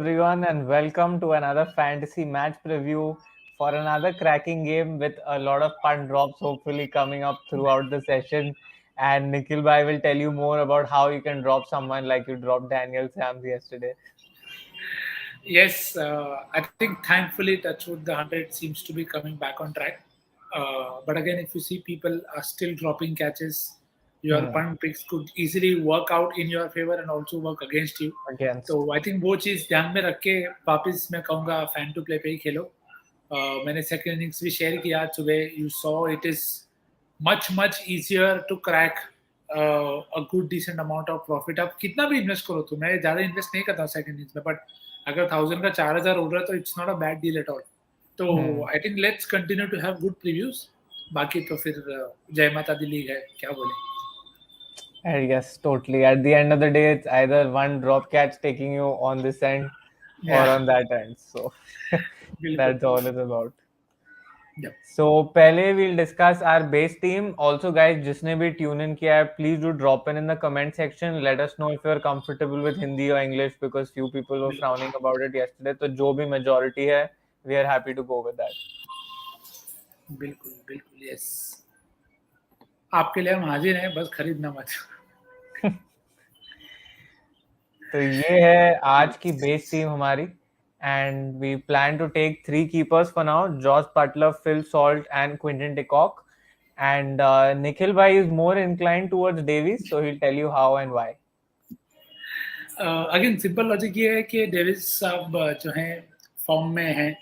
everyone, and welcome to another fantasy match preview for another cracking game with a lot of fun drops hopefully coming up throughout the session. And Nikhil Bhai will tell you more about how you can drop someone like you dropped Daniel Sams yesterday. Yes, I think thankfully, Touchwood, the 100 seems to be coming back on track. But again, if you see people are still dropping catches, your Hmm. punt picks could easily work out in your favor and also work against you. Against. तो I think वो चीज़ ध्यान में रख के वापस मैं कहूँगा fan to play पे ही खेलो. मैंने सेकेंड इनिंग्स भी शेयर किया आज सुबह. You saw it is much easier to crack a good decent amount of profit. आप कितना भी इन्वेस्ट करो, तो मैं ज़्यादा इन्वेस्ट नहीं करता हूँ सेकेंड इनिंग्स में, बट अगर 1000 का 4000 हो रहा है तो it's not a bad deal at all. तो Hmm. I think let's continue to have good previews. बाकी तो फिर जय माता दी लीग है, क्या बोले. Yes, totally. At the end of the day, it's either one drop catch taking you on this end or या on that end. So बिल्कुल. that's all it's about. Yep. So पहले we'll discuss our base team. Also guys, जिसने भी tune in किया है, please do drop in the comment section. Let us know if you're comfortable with Hindi or English because few people were बिल्कुल frowning about it yesterday. तो जो भी majority है, we are happy to go with that. बिल्कुल बिल्कुल yes. आपके लिए हम हाजिर हैं, बस खरीदना मत. तो ये है आज की base team हमारी. And we plan to take 3 keepers for now: Josh Butler, Phil Salt, and Quinton de Kock. And Nikhil Bhai is more inclined towards Davies, so he'll tell you how and why. Again simple logic ये है कि Davis साहब जो हैं form में हैं,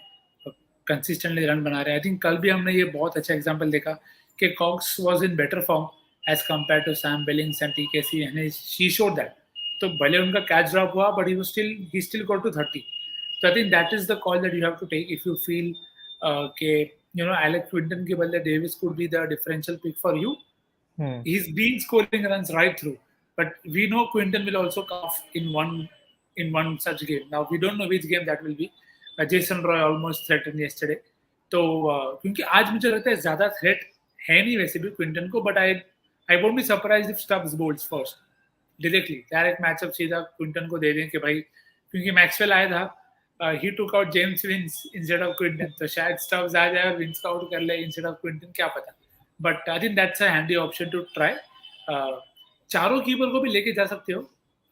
consistently run बना रहे हैं. आई थिंक कल भी हमने ये बहुत अच्छा एग्जांपल देखा कि Cox was in better form as compare to Sam Billings and TKC and she showed that. तो भले उनका कैच ड्रॉप हुआ, but he still got to 30. तो I think that is the call that you have to take if you feel के Alex Quinton के बदले Davis could be the differential pick for you. Hmm. He's been scoring runs right through, but we know Quinton will also come off in one such game. Now we don't know which game that will be. Jason Roy almost threatened yesterday. तो क्योंकि आज मुझे लगता है ज्यादा threat है नहीं वैसे भी क्विंटन को, but I won't be surprised if Stubbs bowls first directly. Direct matchup सीधा क्विंटन को दे दें कि भाई, क्योंकि मैक्सवेल आया था, he took out James Vince instead of Quinton, तो शायद स्टब्स आ जाए और विंस का आउट कर ले इंस्टेड ऑफ क्विंटन, क्या पता. But I think that's a handy option to try. चारों कीपर को भी लेके जा सकते हो.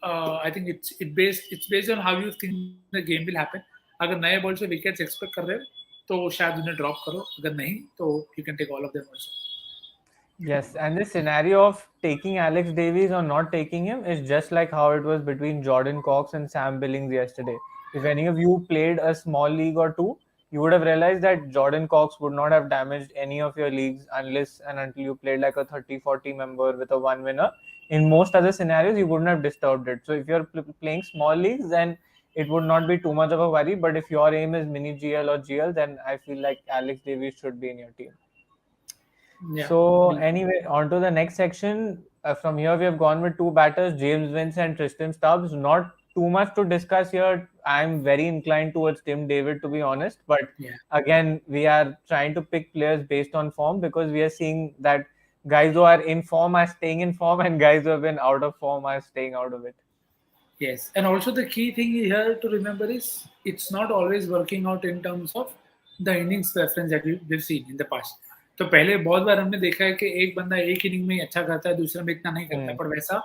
I think it's based on how you think the game will happen. अगर नए बॉल से विकेट्स एक्सपेक्ट कर रहे हो तो शायद उन्हें ड्रॉप करो, अगर नहीं तो you can take all of them also. Yes, and this scenario of taking Alex Davies or not taking him is just like how it was between Jordan Cox and Sam Billings yesterday. If any of you played a small league or two, you would have realized that Jordan Cox would not have damaged any of your leagues unless and until you played like a 30-40 member with a one winner. In most other scenarios, you wouldn't have disturbed it. So if you're playing small leagues, then it would not be too much of a worry. But if your aim is mini GL or GL, then I feel like Alex Davies should be in your team. या So बिल्कुल. anyway, on to the next section. From here, we have gone with two batters, James Vince and Tristan Stubbs. Not too much to discuss here. I'm very inclined towards Tim David, to be honest. But Yeah. again, we are trying to pick players based on form because we are seeing that guys who are in form are staying in form and guys who have been out of form are staying out of it. Yes, and also the key thing here to remember is it's not always working out in terms of the innings preference that we've seen in the past. तो पहले बहुत बार हमने देखा है कि एक बंदा एक इनिंग में ही अच्छा करता है, दूसरे में इतना नहीं करता है, पर वैसा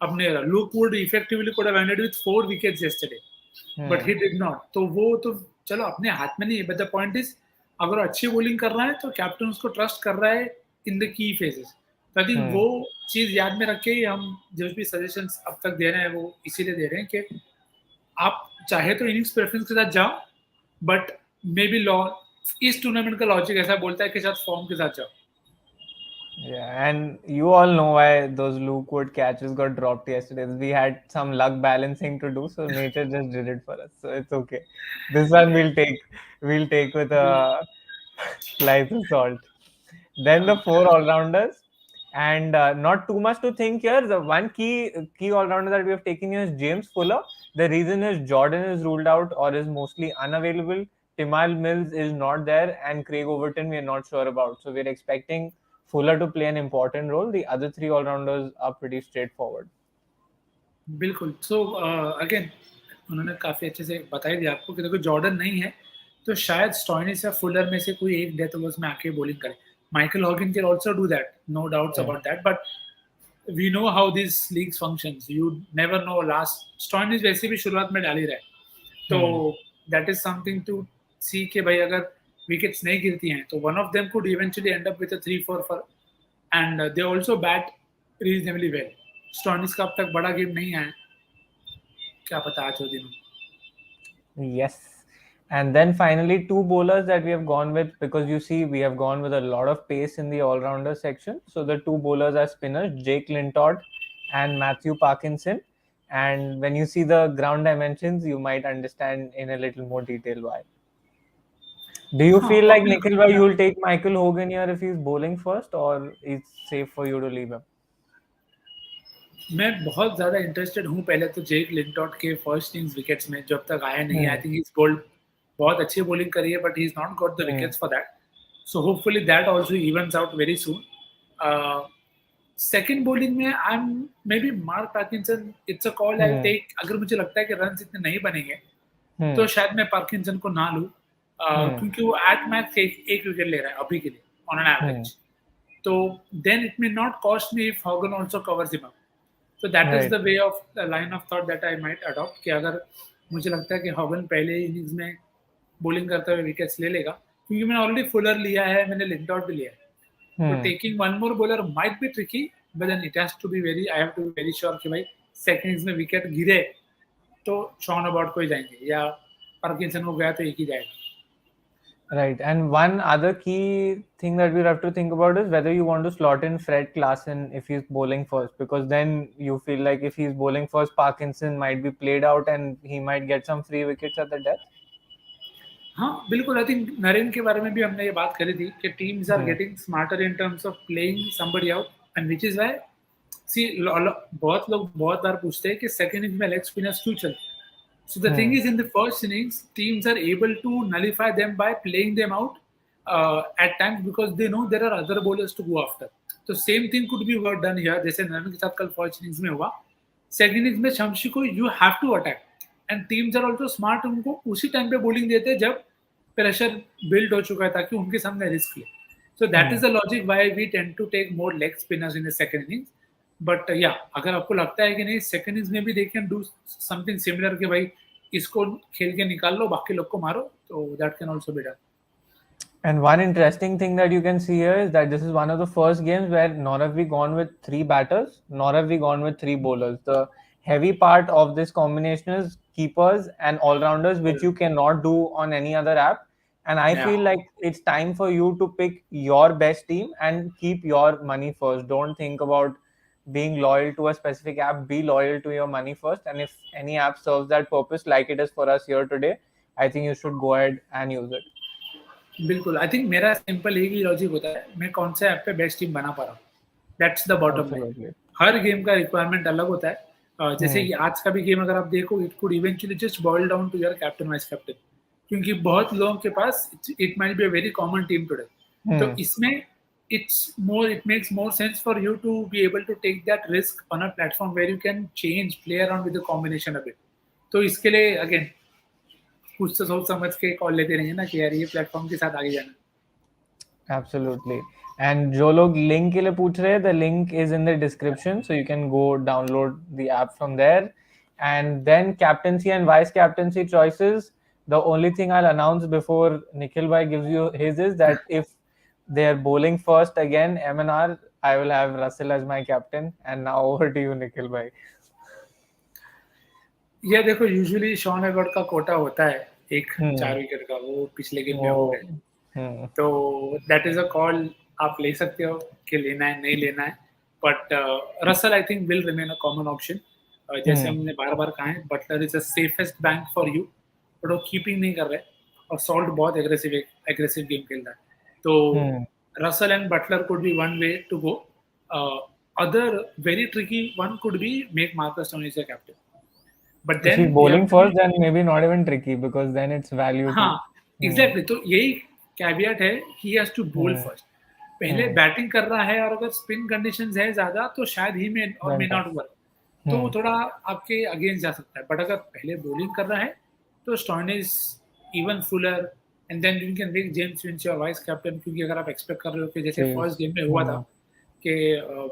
अपने look would effectively could have ended with 4 wickets yesterday, but he did not. तो वो तो चलो अपने हाथ में नहीं है, but the point is अगर अच्छी बॉलिंग कर रहा है तो कैप्टन उसको ट्रस्ट कर रहा है इन द की फेजेस. तो आई थिंक वो चीज याद में रख के ही हम जो भी सजेशंस अब तक दे रहे हैं वो इसीलिए दे रहे हैं कि आप चाहे तो इनिंग्स प्रेफरेंस के साथ जाओ, बट मे बी इस टूर्नामेंट का लॉजिक ऐसा बोलता है कि साथ फॉर्म के साथ जाओ. Yeah, and you all know why those Luke Wood catches got dropped yesterday. We had some luck balancing to do, so nature just did it for us. So it's okay. This one we'll take with a slice of salt. Then the four all-rounders, and not too much to think here. The one key all-rounder that we have taken here is James Fuller. The reason is Jordan is ruled out or is mostly unavailable. Timal Mills is not there, and Craig Overton we are not sure about. So we're expecting Fuller to play an important role. The other three all-rounders are pretty straightforward. बिल्कुल. So again उन्होंने काफी अच्छे से बता ही दिया आपको कि देखो जॉर्डन नहीं है तो शायद स्टॉइनिस या फुलर में से कोई एक डेथ ओवर्स में आके बॉलिंग करे. Michael Hogan can also do that, no doubts Hmm. About that, but we know how this leagues functions. You never know. Last Stoinis वैसे भी शुरुआत में डाल ही रहा है, तो Hmm. That is something to see कि भाई अगर विकेट्स नहीं गिरती हैं तो one of them could eventually end up with a 3-4 for, and they also bat reasonably well. Stoinis का अब तक बड़ा गेम नहीं आया, क्या पता आज हो दिन. Yes. And then finally, two bowlers that we have gone with, because you see, we have gone with a lot of pace in the all rounder section. So the two bowlers are spinners, Jake Lintott and Matthew Parkinson. And when you see the ground dimensions, you might understand in a little more detail why. Do you हाँ feel और like Nikhil, बिल्कुल. bhai, you'll take Michael Hogan here if he's bowling first, or it's safe for you to leave him? मैं बहुत ज्यादा interested हूँ पहले तो जेक लिंटॉट के फर्स्ट इनिंग्स विकेट्स में, जब तक आया नहीं. I Hmm. Think is Boult, बहुत अच्छी बॉलिंग करी है, but he is not got the Hmm. Wickets for that. So hopefully that also evens out very soon. Second bowling में I am maybe Mark Parkinson. It's a call I Hmm. Take. अगर मुझे लगता है कि run इतने नहीं बनेंगे तो Hmm. शायद मैं पार्किंसन को ना लूँ, Hmm. क्योंकि वो एट मैक्स एक विकेट ले रहा है अभी के लिए ऑन एन Hmm. एवरेज. तो then it may not cost me if Hogan also covers him up. So that is Right. the way of the line of thought that I might adopt कि अगर मुझे लगता है कि Hogan पहले innings में bowling करते हुए विकेट्स ले लेगा, क्योंकि मैंने ऑलरेडी फुलर लिया है, मैंने लिंटॉट भी लिया है, तो Hmm. Taking one more bowler might be tricky, but then it has to be very, I have to be very sure कि भाई सेकंड इनिंग्स में विकेट गिरे तो शॉन अबाउट को ही जाएंगे या पार्किंसन हो गया तो एक ही जाएगा. Right. And one other key thing that we have to think about is whether you want to slot in Fred Klassen if he's bowling first, because then you feel like if he's bowling first, Parkinson might be played out and he might get some free wickets at the death. हाँ बिल्कुल. I think Naren के बारे में भी हमने ये बात करी थी कि teams are Hmm. Getting smarter in terms of playing somebody out, and which is why see बहुत लोग बहुत बार पूछते हैं कि सेकंड इनिंग्स में लेग स्पिनर्स क्यों चलते हैं. So the thing Hmm. is, in the first innings, teams are able to nullify them by playing them out at times because they know there are other bowlers to go after. So same thing could be done here. जैसे नरन के साथ कल first innings में हुआ, second innings में Shamsi को you have to attack, and teams are also smart. उनको उसी टाइम पे बॉलिंग देते हैं जब प्रेशर बिल्ड हो चुका है ताकि उनके सामने रिस्क ले. So that is Hmm. the logic why we tend to take more leg spinners in the second innings. But या अगर आपको लगता है कि नहीं सेकंड इनिंग्स में भी they can do something similar कि भाई इसको खेल के निकाल लो बाकी लोग को मारो, तो that can also be done. And one interesting thing that you can see here is that this is one of the first games where nor have we gone with three batters, nor have we gone with three bowlers. The heavy part of this combination is keepers and all-rounders, which you cannot do on any other app. And I Yeah. feel like it's time for you to pick your best team and keep your money first. Don't think about being loyal to a specific app. Be loyal to your money first. And if any app serves that purpose, like it is for us here today, I think you should go ahead and use it. बिल्कुल. I think मेरा simple एक ही logic होता है, मैं कौन से app पे best team बना पा रहा हूँ. That's the bottom line. Absolutely. Her game का रिक्वायरमेंट अलग होता है. जैसे Hmm. कि आज का भी गेम अगर आप देखो, it could eventually just boil down to your captain vice captain, क्योंकि बहुत लोगों के पास it might be a very common team today. तो Hmm. इसमें it makes more sense for you to be able to take that risk on a platform where you can change, play around with the combination a bit. तो इसके लिए again कुछ तो सोच समझ के कॉल लेते रहेंगे ना कि यार ये प्लेटफॉर्म के साथ आगे जाना. Absolutely. And जो लोग link के लिए पूछ रहे हैं, the link is in the description, so you can go download the app from there. And then captaincy and vice captaincy choices. The only thing I'll announce before Nikhil bhai gives you his is that if they're bowling first again, MNR, I will have Russell as my captain. And now over to you, Nikhil bhai. ये देखो usually Shawn एगॉट का कोटा होता है एक 4 Hmm. Wicket का, वो पिछले game में हो Oh. गए. Hmm. तो दैट इज अ कॉल आप ले सकते हो कि लेना है नहीं लेना है, but Russell I think will remain a common option. जैसे Hmm. हमने बार बार कहा है, Butler is the safest bank for you, but वो कीपिंग नहीं कर रहे, और सॉल्ट बहुत एग्रेसिव गेम खेल रहा है. तो Hmm. Russell and Butler could be one way to go. Other very tricky one could be make Marcus Tony as a captain, but If then he's you have bowling to be. first, then maybe not even tricky because then it's value हाँ too. Hmm. Exactly. तो यही caveat है, he has to बोल Hmm. First. पहले Hmm. Batting कर रहा है और अगर स्पिन कंडीशंस है ज्यादा तो शायद ही मे और मे Then tough. Not work. तो Hmm. थोड़ा आपके अगेंस्ट जा सकता है, बट अगर पहले बॉलिंग कर रहा है तो Stoinis, even Fuller, and then you can make James Vince your vice captain, क्योंकि अगर आप एक्सपेक्ट कर रहे हो कि जैसे Chase. फर्स्ट गेम में हुआ था Hmm. कि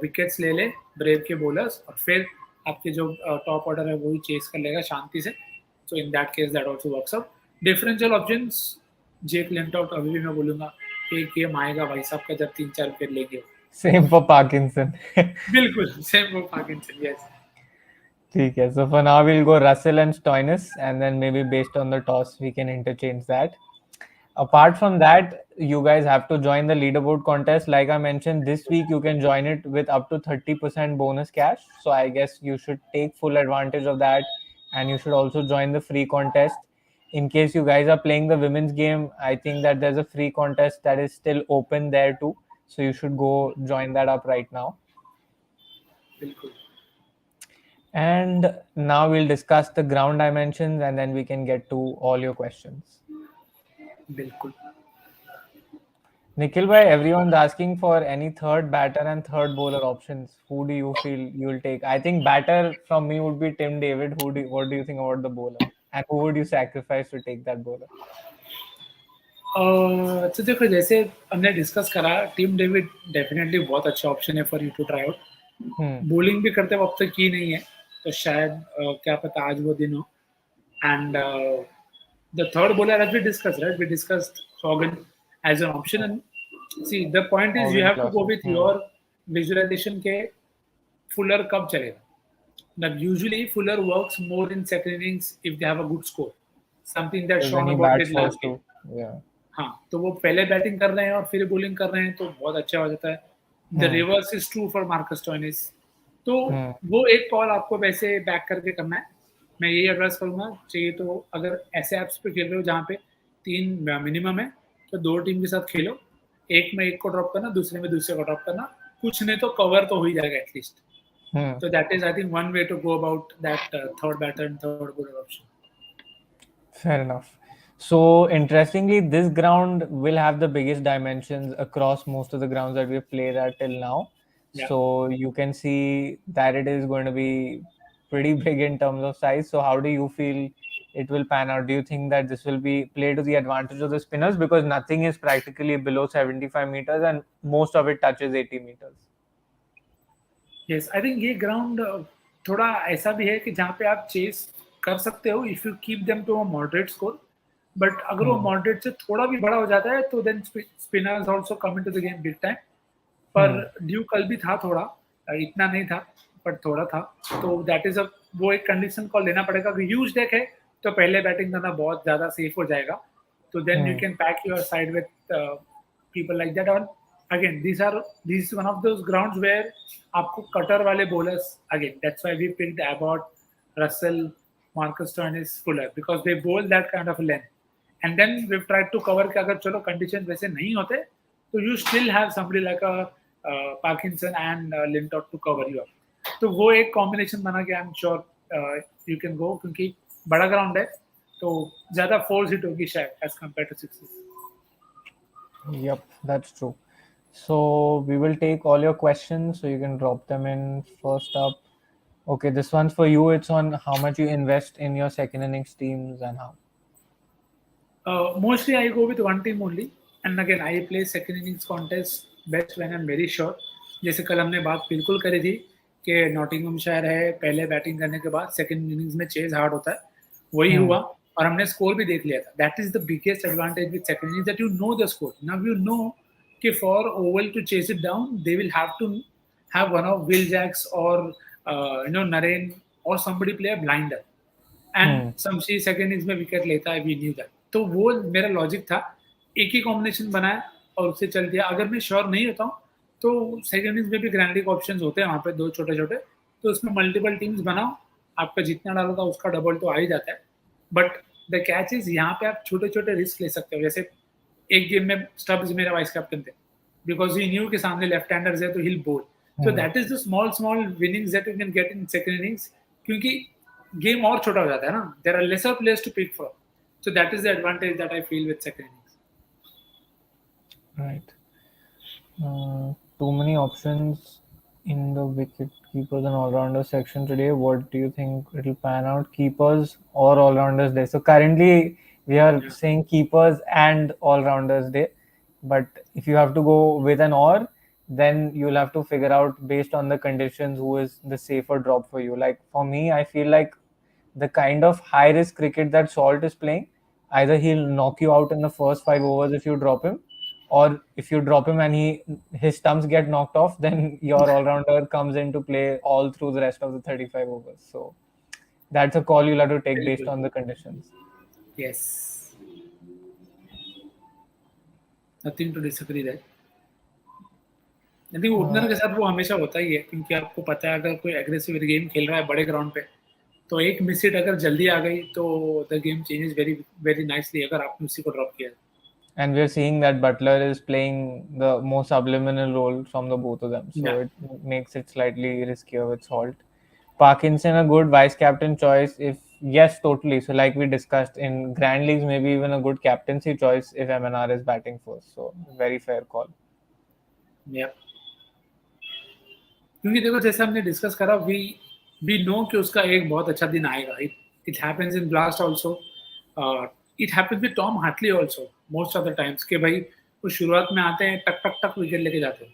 विकेट्स ले ले ब्रेव के बॉलर्स और फिर आपके जो टॉप ऑर्डर है वही चेस कर लेगा शांति से, so in that case that also works out. Differential options, Jake Lintott अभी भी मैं बोलूंगा एक गेम आएगा भाई साहब का जब 3-4 विकेट लेंगे। Same for Parkinson. बिल्कुल सेम वो Pakistan, yes. Okay, so for now we'll go Russell and Stoinis, and then maybe based on the toss we can interchange that. Apart from that, you guys have to join the leaderboard contest. Like I mentioned, this week you can join it with up to 30% bonus cash. So I guess you should take full advantage of that, and you should also join the free contest. In case you guys are playing the women's game, I think that there's a free contest that is still open there too. So you should go join that up right now. बिल्कुल And now we'll discuss the ground dimensions and then we can get to all your questions. बिल्कुल। Nikhil bhai, everyone's asking for any third batter and third bowler options. Who do you feel you'll take? I think batter from me would be Tim David. What do you think about the bowler? And who would you sacrifice to take that bowler? तो देखो जैसे हमने discuss करा, team David definitely बहुत अच्छा option है for you to try out. Hmm. Bowling भी करते वक्त तक की नहीं है, तो शायद क्या पता आज वो दिन हो। And the third bowler as we discuss, right, we discussed Hogan as an option. And see the point is you Morgan have to go Clausen. With your visualization के फुलर कब चलेगा। Now, usually Fuller works more in second innings if they have a good score. Something that Because then Sean he about bats did last first game. too. Yeah. हाँ, तो वो पहले batting कर रहे हैं और फिर बॉलिंग कर रहे हैं तो बहुत अच्छा हो जाता है। The Hmm. Reverse is true for Marcus Stoinis. तो Hmm. वो एक कॉल आपको वैसे बैक करके करना है। मैं यही एडवाइस करूंगा, चाहिए तो अगर ऐसे ऐप्स पे खेल रहे हो जहाँ पे 3 मिनिमम है, तो 2 टीम के साथ खेलो। एक में एक को ड्रॉप करना, दूसरे में दूसरे को ड्रॉप करना। कुछ नहीं तो कवर तो हो ही जाएगा at least. Hmm. So that is, I think, one way to go about that third batter and third bowler option. Fair enough. So interestingly, this ground will have the biggest dimensions across most of the grounds that we've played at till now. Yeah. So you can see that it is going to be pretty big in terms of size. So how do you feel it will pan out? Do you think that this will be played to the advantage of the spinners because nothing is practically below 75 meters and most of it touches 80 meters? Yes, I think ये ground थोड़ा ऐसा भी है कि जहाँ पे आप chess कर सकते हो if you keep them to a moderate score. But अगर वो Hmm. moderate से थोड़ा भी बड़ा हो जाता है तो then spinners also come into the game big time. पर Hmm. ड्यू कल भी था थोड़ा, इतना नहीं था पर थोड़ा था। तो दैट इज अ वो एक कंडीशन कॉल लेना पड़ेगा कि ह्यूज डेक है तो पहले बैटिंग करना बहुत ज्यादा सेफ हो जाएगा। तो then you Hmm. Can pack your side with people like that. और again this one of those grounds where आपको कटर वाले bowlers, again that's why we picked Abbott, Russell, Marcus Stoinis, Fuller, because they bowl that kind of length. And then we try to cover कि अगर चलो condition वैसे नहीं होते तो you still have somebody like a Parkinson and Lintott to cover you up. तो वो एक कॉम्बिनेशन बना के I am sure you can go, क्योंकि बड़ा ग्राउंड है तो ज्यादा फोर्स हिट होगी शायद as compared to sixes. Yep, that's true. So we will take all your questions so you can drop them in first up. Okay, this one's for you. It's on how much you invest in your second innings teams and how. Mostly I go with one team only, and again I play second innings contest best when I'm very sure. जैसे कल हमने बात बिल्कुल करी थी कि Nottinghamshire है, पहले बैटिंग करने के बाद सेकंड इनिंग्स में चेज हार्ड होता है, वही Hmm. हुआ और हमने स्कोर भी देख लिया था। That is the biggest advantage with second innings, that you know the score. Now you know कि for Oval to chase it down they will have to have one of Will Jacks or Naren or somebody play a blinder, and Hmm. Shamsi second innings में wicket लेता है, we knew that. तो वो मेरा logic था, एक ही combination बनाया और उससे चल दिया। अगर मैं श्योर नहीं होता हूँ तो सेकंड इनिंग्स में भी ग्रैंड लीग ऑप्शंस होते हैं वहाँ पे, 2 छोटे छोटे, तो उसमें मल्टीपल टीम्स बनाओ, आपका जितना डाला था उसका डबल तो आ ही जाता है। बट द कैच इज यहाँ पे आप छोटे छोटे रिस्क ले सकते हो। जैसे एक गेम में स्टब्स मेरा वाइस कैप्टन थे, बिकॉज ही न्यू के सामने लेफ्ट हैंडर्स है तो he'll bowl. So Hmm. That is the small small winnings that you can get in second innings, क्योंकि गेम और छोटा हो जाता है ना, there are lesser players to pick from. So that is the advantage that I feel with second innings. Right. Too many options. in the wicket keepers and all rounders section today, what do you think it'll pan out? Keepers or all rounders day? So currently we are Yeah. saying keepers and all rounders day, but if you have to go with an or, then you'll have to figure out based on the conditions who is the safer drop for you. Like for me, I feel like the kind of high risk cricket that Salt is playing, either he'll knock you out in the first 5 overs if you drop him, or if you drop him and his stumps get knocked off, then your all rounder comes into play all through the rest of the 35 overs. So that's a call you'll have to take based Biल्कुल. on the conditions. Yes. Nothing to disagree that. I think Uh, opener के साथ वो हमेशा होता ही है, क्योंकि आपको पता है अगर कोई एग्रेसिव गेम खेल रहा है बड़े ग्राउंड पे, तो एक मिस हिट अगर जल्दी आ गई तो the game changes very very nicely अगर आपने उसी को ड्रॉप किया. and we're seeing that Butler is playing the more subliminal role from the both of them, so Yeah. it makes it slightly riskier with Salt. Parkinson a good vice captain choice if yes, totally. So like we discussed in grand leagues, maybe even a good captaincy choice if MNR is batting first. So very fair call. Yeah. क्योंकि देखो जैसे हमने discuss करा, we know कि उसका एक बहुत अच्छा दिन आएगा. It happens in blast also. It happens with Tom Hartley also most of the times कि भाई वो शुरुआत में आते हैं टक टक टक विकेट लेके जाते हैं.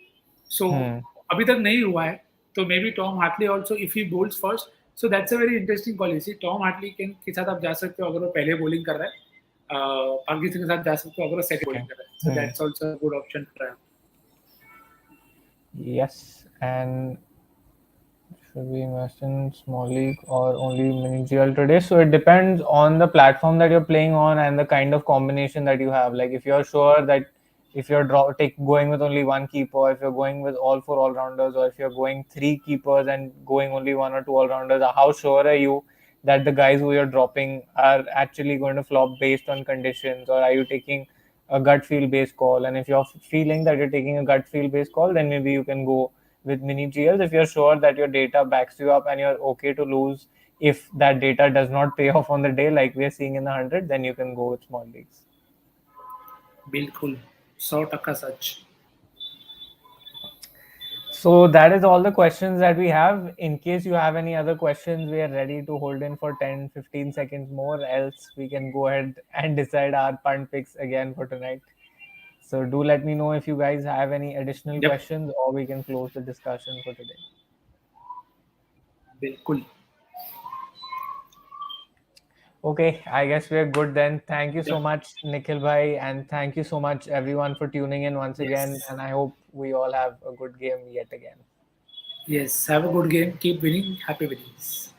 सो अभी तक नहीं हुआ है, तो maybe Tom Hartley also if he bowls first, so that's a very interesting policy. Tom Hartley के साथ आप जा सकते हो अगर वो पहले बॉलिंग कर रहा है. पाकिस्तान के साथ जा सकते हो अगर वो सेकंड बॉलिंग कर रहा है. So that's also a good option for him. Yes, and should we invest in small league or only mini GL today? So it depends on the platform that you're playing on and the kind of combination that you have. Like if you're sure that if you're going with only one keeper, if you're going with all four all rounders, or if you're going three keepers and going only one or two all rounders, how sure are you that the guys who you're dropping are actually going to flop based on conditions, or are you taking a gut feel based call? And if you're feeling that you're taking a gut feel based call, then maybe you can go with mini GLs. If you're sure that your data backs you up and you're okay to lose if that data does not pay off on the day, like we're seeing in the 100, then you can go with small leagues. बिल्कुल 100% सच. So that is all the questions that we have. In case you have any other questions, we are ready to hold in for 10-15 seconds more. Else we can go ahead and decide our punt picks again for tonight. So do let me know if you guys have any additional Yep. questions, or we can close the discussion for today. बिल्कुल. Okay, I guess we're good then. Thank you so Yep. much, Nikhil bhai, and thank you so much everyone for tuning in once again. Yes. And I hope we all have a good game yet again. Yes. Have a good game. Keep winning. Happy winnings.